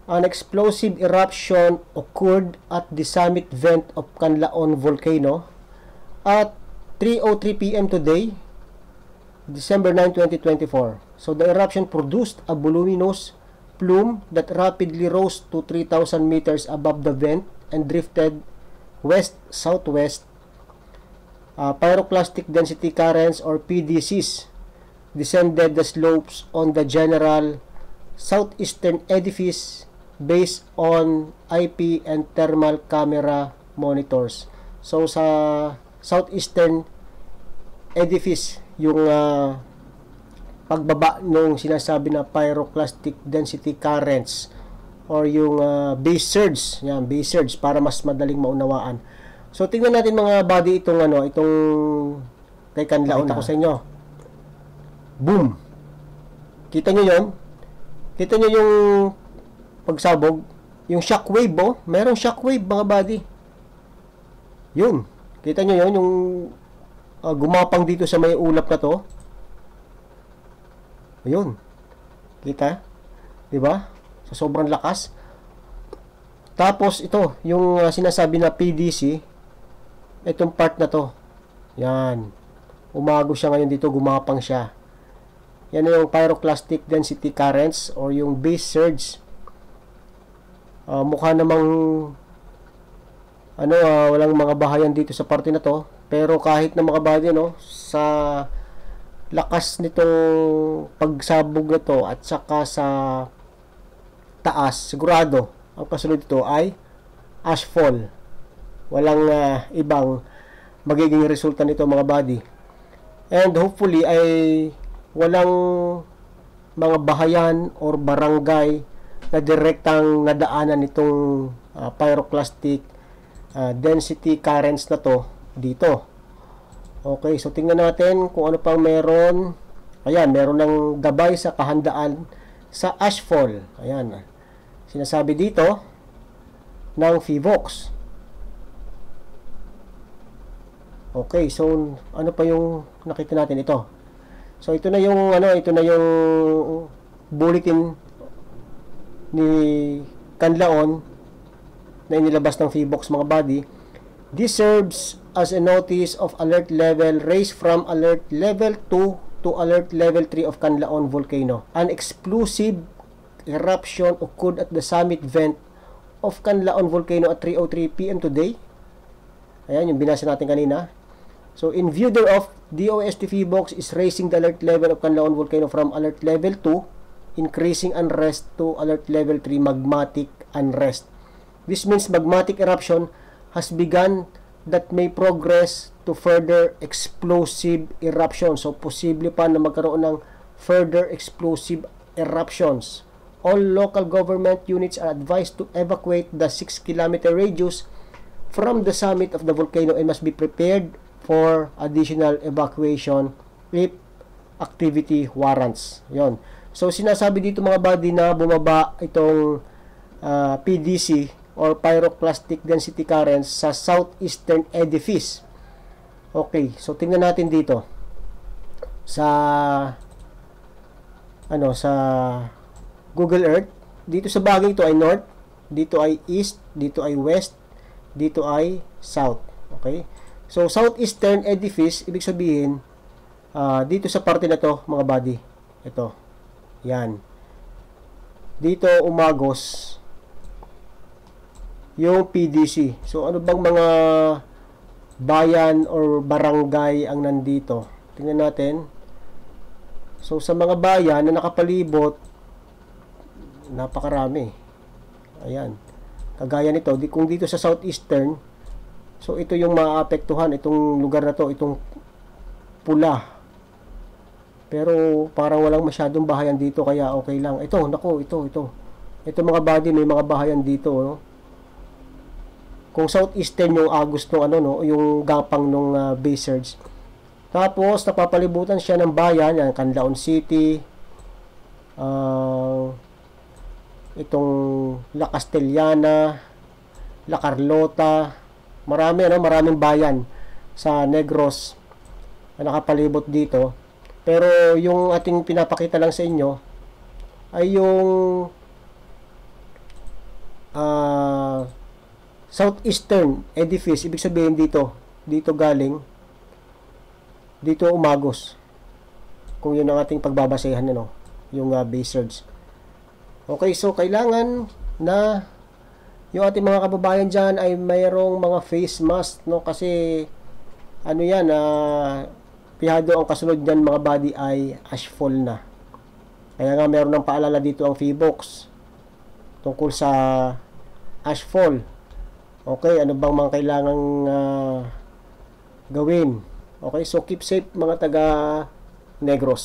An explosive eruption occurred at the summit vent of Canlaon volcano at 3:03 p.m. today, December 9, 2024. So the eruption produced a voluminous plume that rapidly rose to 3,000 meters above the vent and drifted west-southwest. Pyroclastic density currents, or PDCs, descended the slopes on the general southeastern edifice based on IP and thermal camera monitors. So sa southeastern edifice, yung pagbaba nung sinasabi na pyroclastic density currents or yung base surge. Yan, base surge para mas madaling maunawaan. So tingnan natin mga body itong kay Canlaon ako sa inyo. Boom. Kita nyo yun? Kita nyo yung pagsabog, yung shockwave, oh. Merong shockwave mga body. Yun. Kita nyo yun, yung gumapang dito sa may ulap na to. Ayun. Kita? Diba? Sa sobrang lakas. Tapos ito, yung sinasabi na PDC, itong part na to. Yan. Umago siya ngayon dito, gumapang siya. Yan yung pyroclastic density currents or yung base surge. Mukha namang walang mga bahayan dito sa parte na to, pero kahit na mga bahayan, no, sa lakas nitong pagsabog na to at saka sa taas, sigurado ang kasunod dito ay ashfall. Walang ibang magiging resulta nito mga body. And hopefully ay walang mga bahayan or barangay na direktang nadaanan nitong pyroclastic density currents na to dito. Okay, so tingnan natin kung ano pang meron. Ayan, meron ng gabay sa kahandaan sa ashfall. Ayan, sinasabi dito ng PHIVOLCS. Okay, so ano pa yung nakita natin ito? So ito na yung bulletin ni Canlaon na inilabas ng PHIVOLCS mga body. This serves as a notice of alert level raised from alert level 2 to alert level 3 of Canlaon volcano. An explosive eruption occurred at the summit vent of Canlaon volcano at 3:03 p.m. today. Ayan, yung binasa natin kanina. So, in view thereof, DOST PHIVOLCS is raising the alert level of Canlaon volcano from alert level 2, increasing unrest, to alert level 3, magmatic unrest. This means magmatic eruption has begun that may progress to further explosive eruption. So, posible pa na magkaroon ng further explosive eruptions. All local government units are advised to evacuate the 6-kilometer radius from the summit of the volcano and must be prepared for additional evacuation if activity warrants. Yon. So, sinasabi dito mga body na bumaba itong PDC or pyroclastic density currents sa southeastern edifice. Okay, so tingnan natin dito sa sa Google Earth. Dito sa bagay ito ay north, dito ay east, dito ay west, dito ay south. Okay? So southeastern edifice, ibig sabihin dito sa parte na to mga body. Ito. Yan. Dito umagos yung PDC. So, ano bang mga bayan or barangay ang nandito? Tingnan natin. So, sa mga bayan na nakapalibot, napakarami. Ayan. Kagaya nito, kung dito sa southeastern, so ito yung maapektuhan, itong lugar na to, itong pula. Pero parang walang masyadong bahayan dito, kaya okay lang. Ito, nako, ito. Ito mga body, may mga bahayan dito, no? Kung southeastern yung agos nung yung gapang nung base surge. Tapos napapalibutan siya ng bayan, yan, Canlaon City, itong La Castellana, La Carlota, maraming bayan sa Negros na nakapalibot dito. Pero yung ating pinapakita lang sa inyo ay yung southeastern edifice, ibig sabihin dito galing, dito umagos, kung yun ang ating pagbabasehan, ano, yung base surge. Okay, so kailangan na yung ating mga kababayan dyan ay mayroong mga face mask, no, kasi ano yan, pihado ang kasunod dyan mga body ay ashfall na. Kaya nga meron ng paalala dito ang PHIVOLCS tungkol sa ashfall. Okay, ano bang mga kailangang gawin? Okay, so keep safe mga taga Negros.